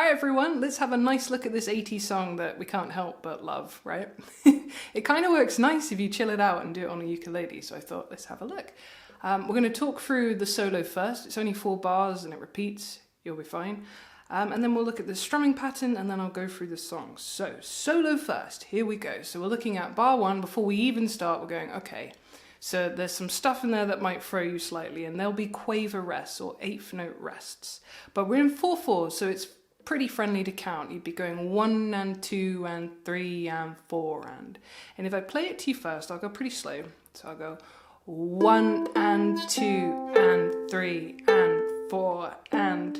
Hi everyone, let's have a nice look at this 80s song that we can't help but love, right? It kind of works nice if you chill it out and do it on a ukulele, so I thought let's have a look. We're going to talk through the solo first. It's only 4 bars and it repeats, you'll be fine. And then we'll look at the strumming pattern and then I'll go through the song. So, solo first, here we go. So we're looking at bar 1. Before we even start, we're going, okay, so there's some stuff in there that might throw you slightly, and there'll be quaver rests or 8th note rests. But we're in 4/4, so it's pretty friendly to count. You'd be going 1 and 2 and 3 and 4 and if I play it to you first, I'll go pretty slow. So I'll go 1 and 2 and 3 and 4 and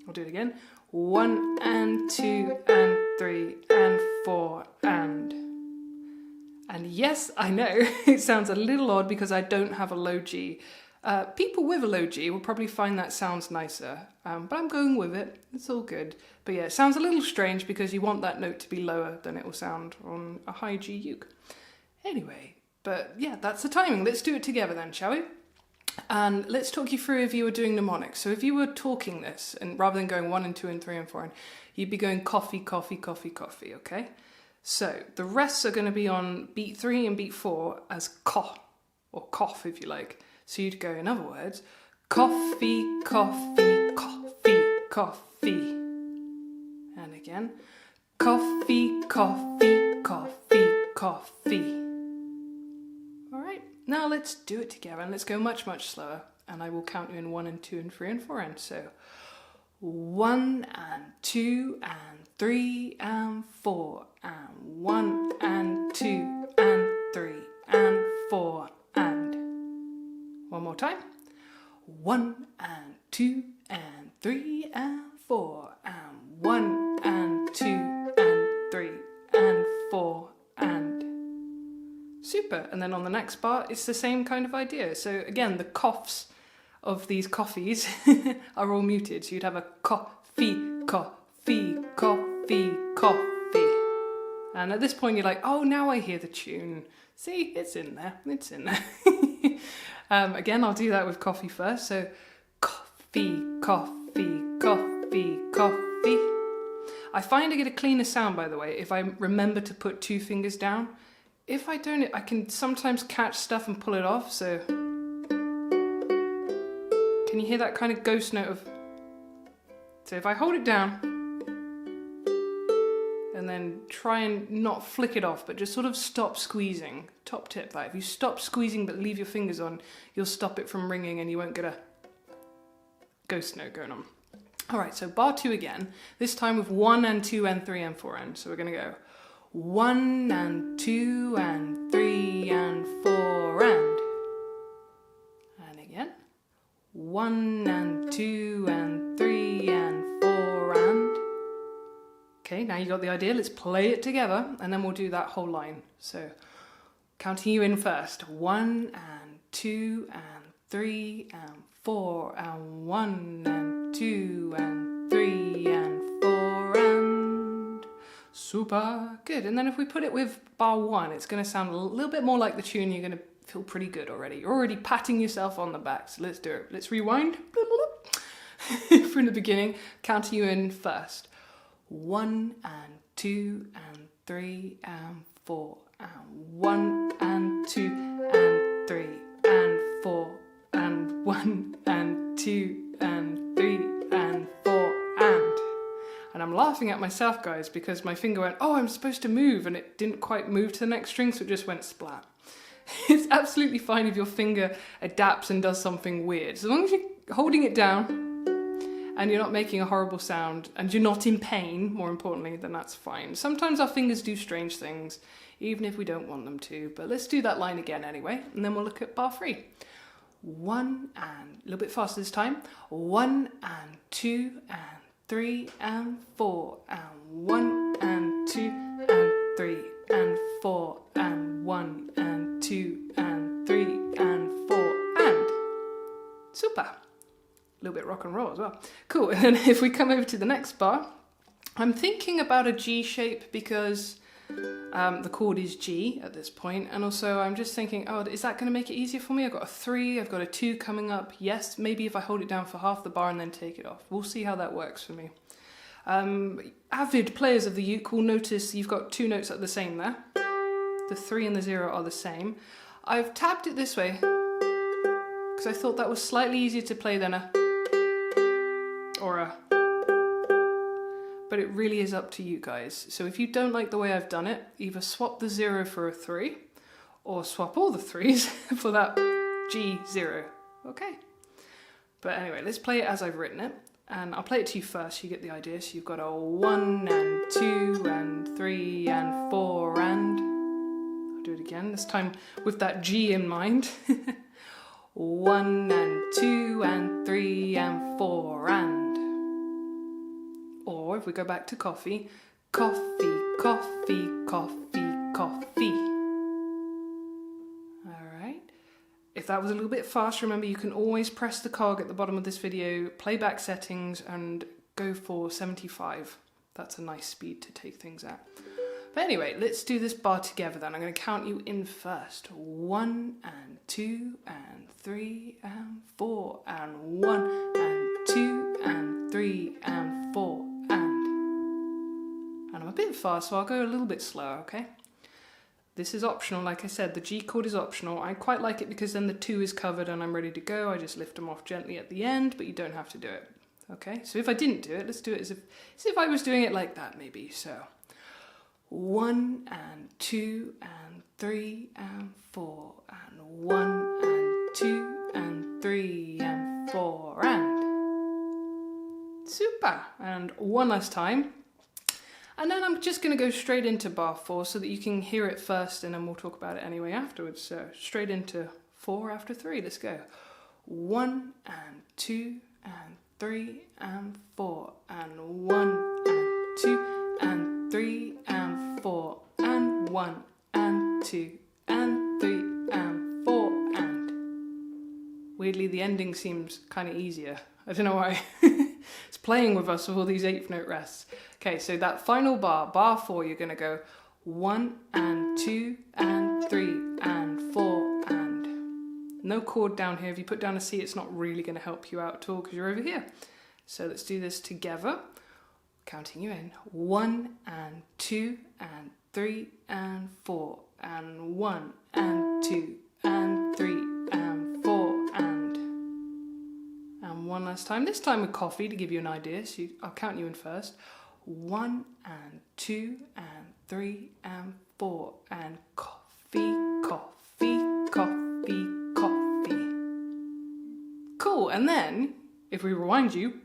I'll do it again. 1 and 2 and 3 and 4 and yes, I know it sounds a little odd because I don't have a low G. People with a low G will probably find that sounds nicer, but I'm going with it. It's all good. But yeah, it sounds a little strange because you want that note to be lower than it will sound on a high G uke. Anyway, but yeah, that's the timing. Let's do it together then, shall we? And let's talk you through if you were doing mnemonics. So if you were talking this, and rather than going 1 and 2 and 3 and 4, you'd be going coffee, coffee, coffee, coffee, okay? So the rests are going to be on beat 3 and beat 4 as cough, or cough if you like. So you'd go, in other words, coffee, coffee, coffee, coffee. And again, coffee, coffee, coffee, coffee. All right, now let's do it together and let's go much, much slower. And I will count you in 1 and 2 and 3 and 4 and so 1 and 2 and 3 and 4 and 1 and 2 and 3 and 4 and one more time. 1 and 2 and 3 and 4 and 1 and 2 and 3 and 4 and super. And then on the next bar, it's the same kind of idea. So again, the coughs of these coffees are all muted. So you'd have a coffee, coffee, coffee, coffee. And at this point you're like, oh, now I hear the tune. See, it's in there, it's in there. Again, I'll do that with coffee first. So coffee, coffee, coffee, coffee. I find I get a cleaner sound, by the way, if I remember to put 2 fingers down. If I don't, I can sometimes catch stuff and pull it off, so can you hear that kind of ghost note of... So if I hold it down and then try and not flick it off, but just sort of stop squeezing. Top tip, that if you stop squeezing but leave your fingers on, you'll stop it from ringing and you won't get a ghost note going on. All right, so bar 2 again, this time with 1 and 2 and 3 and 4 and. So we're gonna go 1 and 2 and 3 and 4 and again. 1 and 2 and 3 and 4 and. Okay, now you got the idea. Let's play it together and then we'll do that whole line. So counting you in first. 1 and 2 and 3 and 4 and 1 and 2 and 3 and 4 and super. Good. And then if we put it with bar 1, it's going to sound a little bit more like the tune. You're going to feel pretty good already. You're already patting yourself on the back. So let's do it. Let's rewind from the beginning. Counting you in first. 1 and 2 and 3 and 4 and 1 and 2 and 3 and 4 and 1 and 2 and 3 and 4 and I'm laughing at myself, guys, because my finger went, oh, I'm supposed to move, and it didn't quite move to the next string, so it just went splat. It's absolutely fine if your finger adapts and does something weird. So long as you're holding it down and you're not making a horrible sound and you're not in pain, more importantly, then that's fine. Sometimes our fingers do strange things, even if we don't want them to. But let's do that line again anyway, and then we'll look at bar 3. 1 and, a little bit faster this time. 1 and 2 and 3 and 4 and 1 and 2 and 3 and 4 and 1 and 2 and 3 and 4 and super. A little bit rock and roll as well. Cool. And then if we come over to the next bar, I'm thinking about a G shape because the chord is G at this point, and also I'm just thinking, oh, is that going to make it easier for me? I've got a 3, I've got a 2 coming up. Yes, maybe if I hold it down for half the bar and then take it off. We'll see how that works for me. Avid players of the uke will notice you've got two notes that are the same there. The 3 and the 0 are the same. I've tabbed it this way because I thought that was slightly easier to play than a or a. But it really is up to you guys. So if you don't like the way I've done it, either swap the 0 for a 3 or swap all the 3s for that G0. Okay. But anyway, let's play it as I've written it. And I'll play it to you first, you get the idea. So you've got a 1 and 2 and 3 and 4 and... I'll do it again, this time with that G in mind. 1 and 2 and 3 and 4 and... Or if we go back to coffee, coffee, coffee, coffee, coffee. Alright. If that was a little bit fast, remember you can always press the cog at the bottom of this video, playback settings, and go for 75. That's a nice speed to take things at. But anyway, let's do this bar together then. I'm going to count you in first. 1 and 2 and 3 and 4 and 1 and 2 and 3 and 4 and I'm a bit fast, so I'll go a little bit slower, okay? This is optional, like I said, the G chord is optional. I quite like it because then the 2 is covered and I'm ready to go. I just lift them off gently at the end, but you don't have to do it, okay? So if I didn't do it, let's do it as if I was doing it like that maybe. So 1 and 2 and 3 and 4 and 1 and 2 and 3 and 4 and... Super! And one last time. And then I'm just going to go straight into bar 4 so that you can hear it first and then we'll talk about it anyway afterwards. So straight into 4 after 3, let's go. 1 and 2 and 3 and 4 and 1 and 2 and 3 and 4 and 1 and 2 and 3 and 4 and... Weirdly, the ending seems kind of easier. I don't know why. It's playing with us with all these 8th note rests. Okay, so that final bar 4, you're going to go 1 and 2 and 3 and 4 and... No chord down here. If you put down a C, it's not really going to help you out at all because you're over here. So let's do this together. Counting you in. 1 and 2 and 3 and 4 and 1 and 2 and 3 and 4 and... And one last time, this time with coffee to give you an idea, so I'll count you in first. 1 and 2 and 3 and 4 and coffee, coffee, coffee, coffee. Cool, and then, if we rewind you,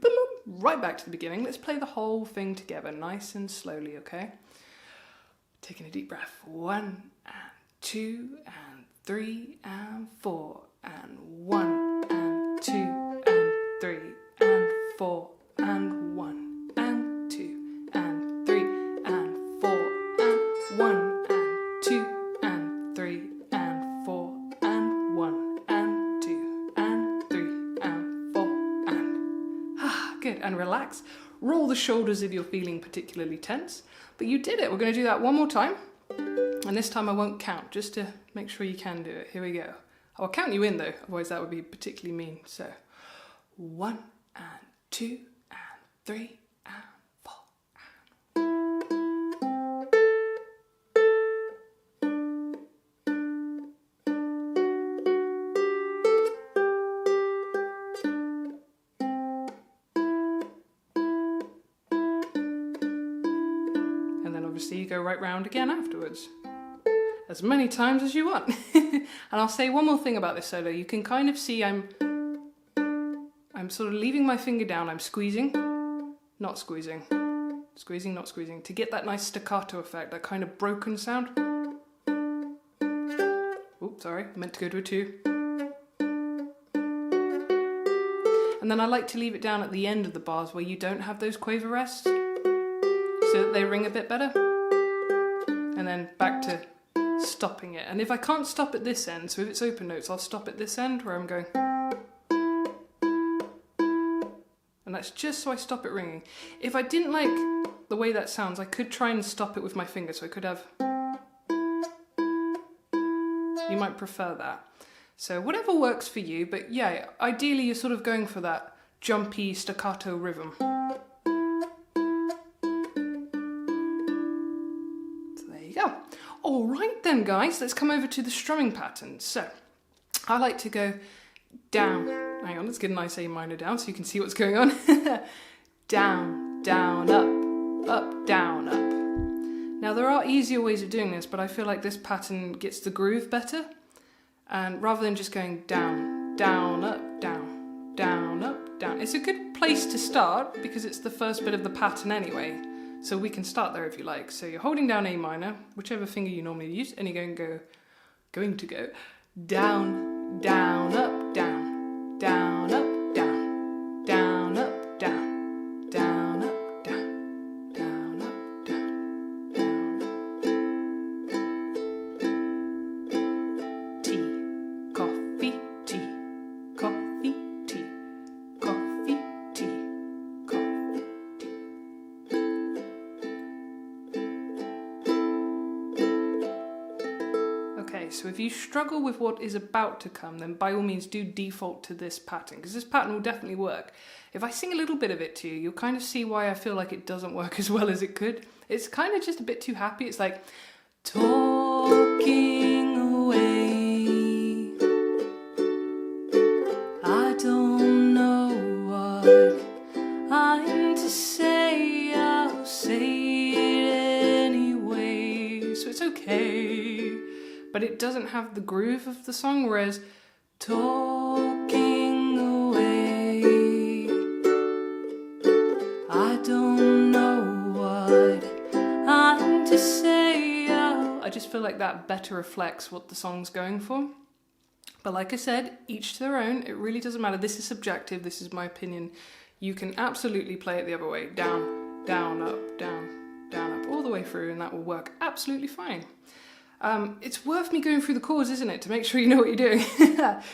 right back to the beginning, let's play the whole thing together, nice and slowly, okay? Taking a deep breath. 1 and 2 and 3 and 4 and 1 and 2 and 3 and 4 and 1 and 2 and 3 and 4 and 1 and 2 and 3 and 4 and 1 and 2 and 3 and 4 and... Good, and relax. Roll the shoulders if you're feeling particularly tense. But you did it. We're going to do that one more time. And this time I won't count, just to make sure you can do it. Here we go. I'll count you in though, otherwise that would be particularly mean. So 1 and 2 and 3 and 4. And then obviously you go right round again afterwards. As many times as you want. And I'll say one more thing about this solo. You can kind of see I'm sort of leaving my finger down. I'm squeezing, not squeezing. Squeezing, not squeezing. To get that nice staccato effect, that kind of broken sound. Oops, sorry, I meant to go to a 2. And then I like to leave it down at the end of the bars where you don't have those quaver rests, so that they ring a bit better. And then back to stopping it. And if I can't stop at this end, so if it's open notes, I'll stop at this end where I'm going. And that's just so I stop it ringing. If I didn't like the way that sounds, I could try and stop it with my finger, so I could have... You might prefer that. So whatever works for you, but yeah, ideally you're sort of going for that jumpy staccato rhythm. then, guys, let's come over to the strumming pattern. So I like to go down. Hang on, let's get a nice A minor down so you can see what's going on. Down, down, up, down, up. Now there are easier ways of doing this, but I feel like this pattern gets the groove better. And rather than just going down, down, up, down, down, up, down. It's a good place to start because it's the first bit of the pattern anyway. So we can start there if you like. So you're holding down A minor, whichever finger you normally use, and you're going to go down, down, up, down, down, up, down, down, up, down, down, up, down, down, up, down, down, up. Tea, coffee, tea, coffee, tea, coffee, tea, coffee, tea. Okay, so if you struggle with what is about to come, then by all means do default to this pattern, because this pattern will definitely work. If I sing a little bit of it to you, you'll kind of see why I feel like it doesn't work as well as it could. It's kind of just a bit too happy. It's like talking away. I don't know what I'm to say, I'll say it anyway. So it's okay, but it doesn't have the groove of the song, whereas talking away, I don't know what I'm to say, I just feel like that better reflects what the song's going for. But like I said, each to their own. It really doesn't matter. This is subjective. This is my opinion. You can absolutely play it the other way. Down, down, up, down, down, up, all the way through, and that will work absolutely fine. It's worth me going through the chords, isn't it, to make sure you know what you're doing.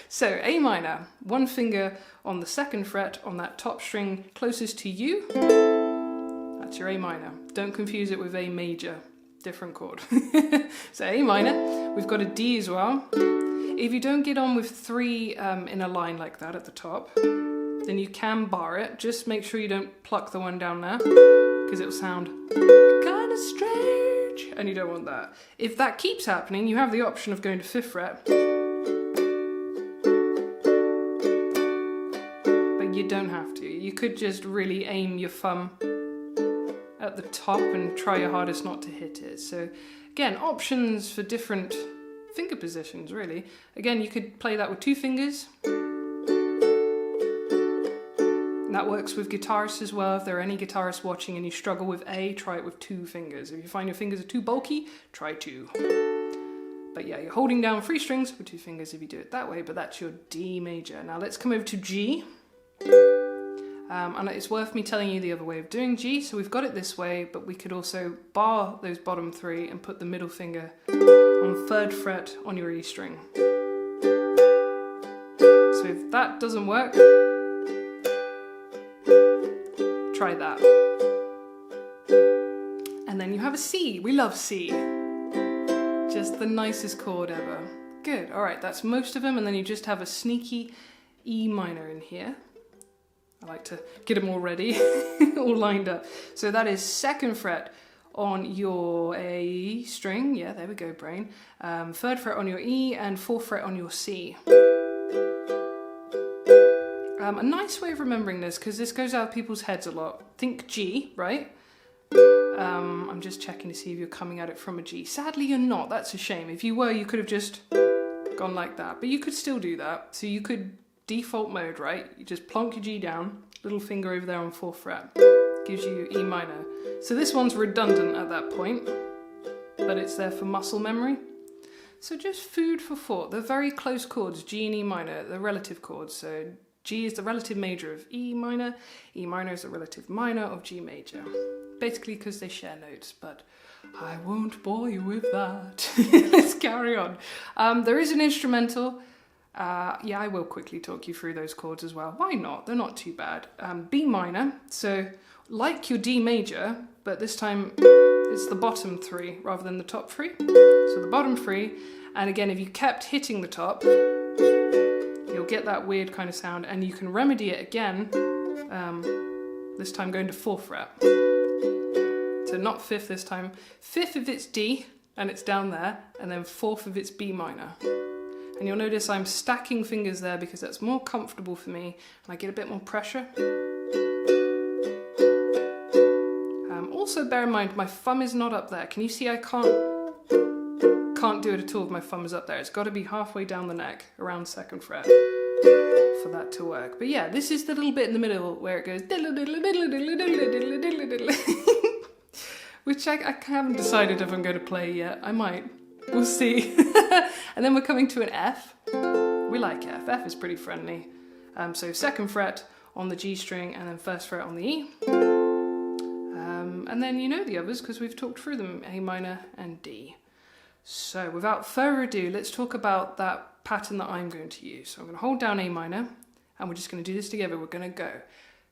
So A minor, one finger on the second fret on that top string closest to you. That's your A minor. Don't confuse it with A major, different chord. So A minor, we've got a D as well. If you don't get on with three in a line like that at the top, then you can bar it. Just make sure you don't pluck the one down there, because it'll sound kind of strange, and you don't want that. If that keeps happening, you have the option of going to 5th fret, but you don't have to. You could just really aim your thumb at the top and try your hardest not to hit it. So again, options for different finger positions, really. Again, you could play that with 2 fingers. And that works with guitarists as well. If there are any guitarists watching and you struggle with A, try it with 2 fingers. If you find your fingers are too bulky, try 2. But yeah, you're holding down 3 strings with 2 fingers if you do it that way, but that's your D major. Now let's come over to G. And it's worth me telling you the other way of doing G. So we've got it this way, but we could also bar those bottom 3 and put the middle finger on 3rd fret on your E string. So if that doesn't work, try that. And then you have a C. We love C. Just the nicest chord ever. Good. All right, that's most of them. And then you just have a sneaky E minor in here. I like to get them all ready, all lined up. So that is 2nd fret on your A string. Yeah, there we go, brain. 3rd fret on your E and 4th fret on your C. A nice way of remembering this, because this goes out of people's heads a lot. Think G, right? I'm just checking to see if you're coming at it from a G. Sadly, you're not. That's a shame. If you were, you could have just gone like that. But you could still do that. So you could default mode, right? You just plonk your G down, little finger over there on 4th fret. Gives you E minor. So this one's redundant at that point, but it's there for muscle memory. So just food for thought. They're very close chords, G and E minor. They're relative chords. So G is the relative major of E minor is the relative minor of G major. Basically because they share notes, but I won't bore you with that. Let's carry on. There is an instrumental. Yeah, I will quickly talk you through those chords as well. Why not? They're not too bad. B minor, so like your D major, but this time it's the bottom 3 rather than the top 3. So the bottom 3, and again, if you kept hitting the top, you'll get that weird kind of sound, and you can remedy it again, this time going to 4th fret. So not 5th this time. 5th if it's D, and it's down there, and then 4th of its B minor. And you'll notice I'm stacking fingers there because that's more comfortable for me, and I get a bit more pressure. Also bear in mind, my thumb is not up there. Can you see I can't do it at all if my thumb is up there. It's got to be halfway down the neck, around 2nd fret, for that to work. But yeah, this is the little bit in the middle where it goes, which I haven't decided if I'm going to play yet. I might. We'll see. And then we're coming to an F. We like F. F is pretty friendly. So 2nd fret on the G string, and then 1st fret on the E. And then you know the others because we've talked through them, A minor and D. So without further ado, let's talk about that pattern that I'm going to use. So I'm going to hold down A minor, and we're just going to do this together. We're going to go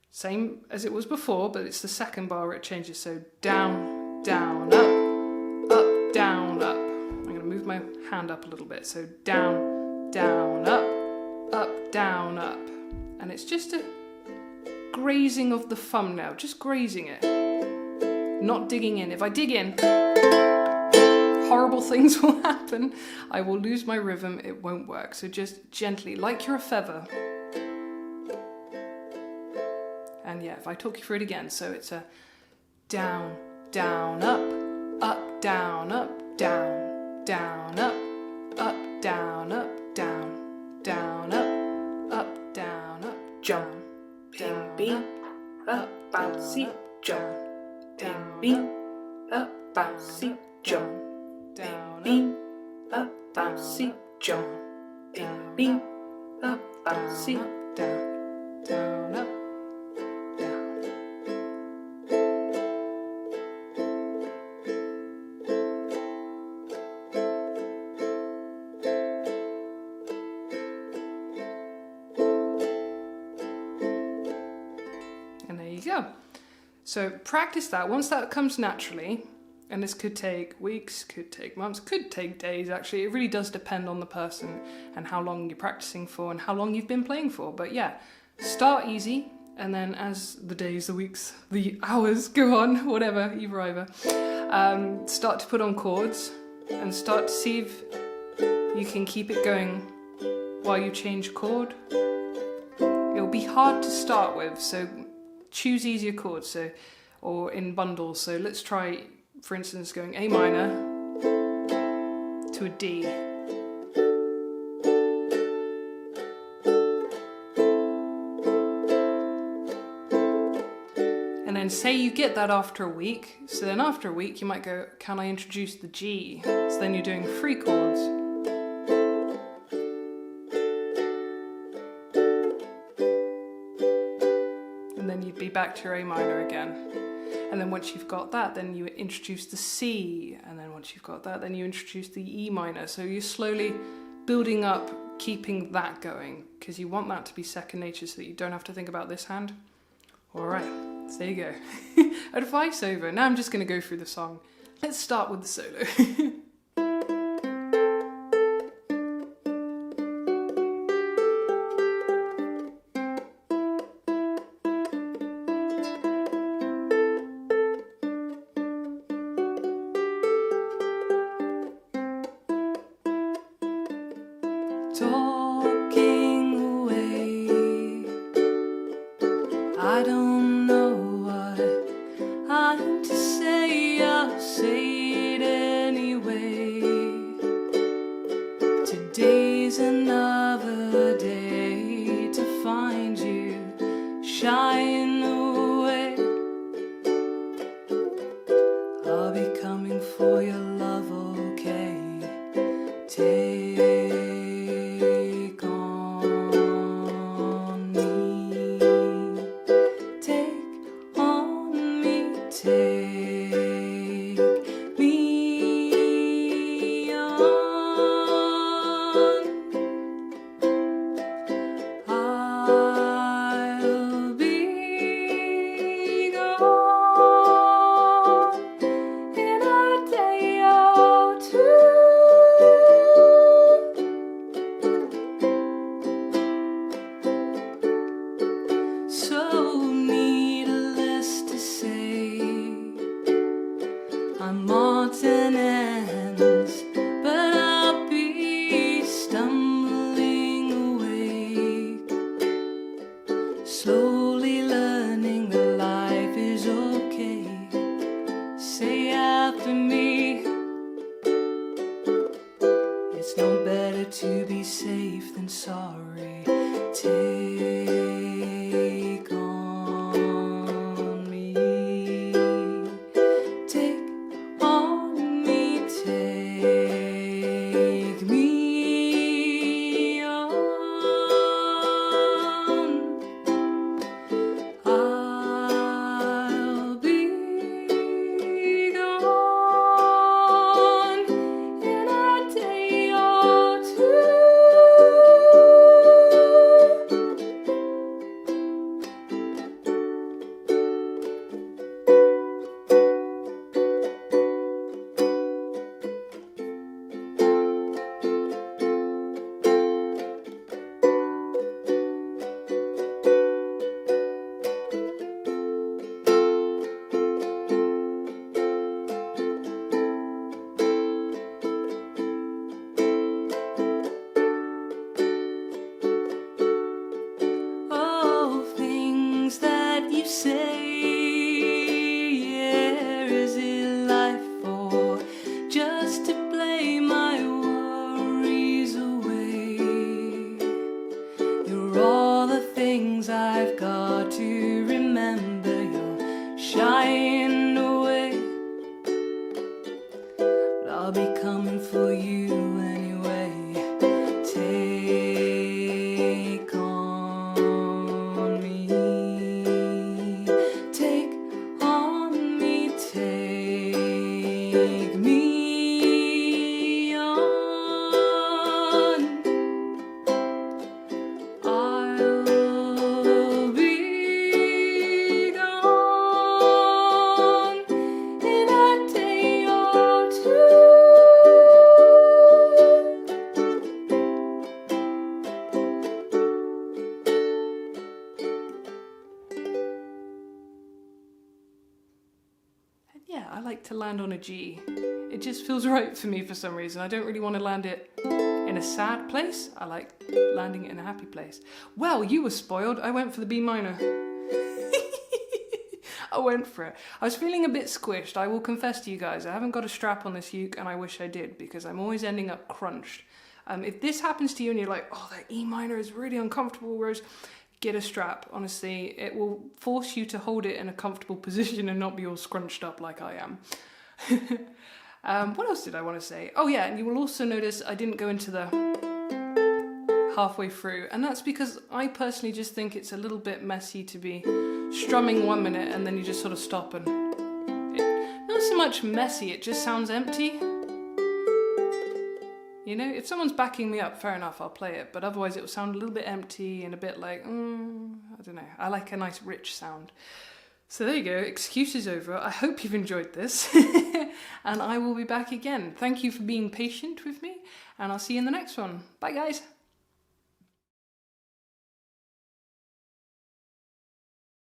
same as it was before, but it's the 2nd bar where it changes. So down, down, up, down, up. I'm going to move my hand up a little bit. So down, down, up, down, up. And it's just a grazing of the thumb now, just grazing it. Not digging in. If I dig in, horrible things will happen. I will lose my rhythm. It won't work. So just gently, like you're a feather. And yeah, if I talk you through it again, so it's a down, down, up, down, down, down, up, down, down, down, up, down, jump, ding, beat, up, bouncy, jump. Ding, beam, up, bouncy, jump. Ding, beam, up, bouncy, jump. Ding, beam, up, bouncy, down, down, up, down. And there you go. So practice that. Once that comes naturally, and this could take weeks, could take months, could take days actually. It really does depend on the person and how long you're practicing for and how long you've been playing for. But yeah, start easy, and then as the days, the weeks, the hours go on, whatever, either, start to put on chords and start to see if you can keep it going while you change chord. It'll be hard to start with, so choose easier chords, so, or in bundles. So let's try, for instance, going A minor to a D. And then say you get that after a week. So then after a week you might go, can I introduce the G? So then you're doing 3 chords. And then you'd be back to your A minor again. And then once you've got that, then you introduce the C. And then once you've got that, then you introduce the E minor. So you're slowly building up, keeping that going, because you want that to be second nature so that you don't have to think about this hand. All right, so there you go. Advice over. Now I'm just going to go through the song. Let's start with the solo. Talking away, I don't know what I'm to say, I'll say it anyway. Today's another day to find you shying away. I'll be coming for your love, okay? Take know better to be safe than sorry. Take on me, take on me, take me on. I'll be gone in a day or two. Oh, things that you say, yeah, is it life or just to play my worries away? You're all the things I've got to remember. You're shying away, but I'll be coming for you anyway. Take on me, take on me, take me on. I'll be gone in a day or two. Yeah, I like to land on a G. It just feels right for me for some reason. I don't really want to land it in a sad place. I like landing it in a happy place. Well, you were spoiled. I went for the B minor. I went for it. I was feeling a bit squished. I will confess to you guys, I haven't got a strap on this uke and I wish I did because I'm always ending up crunched. If this happens to you and you're like, oh, that E minor is really uncomfortable, Rose, get a strap. Honestly, it will force you to hold it in a comfortable position and not be all scrunched up like I am. What else did I want to say? Oh yeah, and you will also notice I didn't go into the halfway through, and that's because I personally just think it's a little bit messy to be strumming 1 minute and then you just sort of stop and not so much messy, it just sounds empty. You know, if someone's backing me up, fair enough, I'll play it, but otherwise it will sound a little bit empty and a bit like, I don't know, I like a nice rich sound. So there you go, excuses over. I hope you've enjoyed this, and I will be back again. Thank you for being patient with me, and I'll see you in the next one. Bye guys.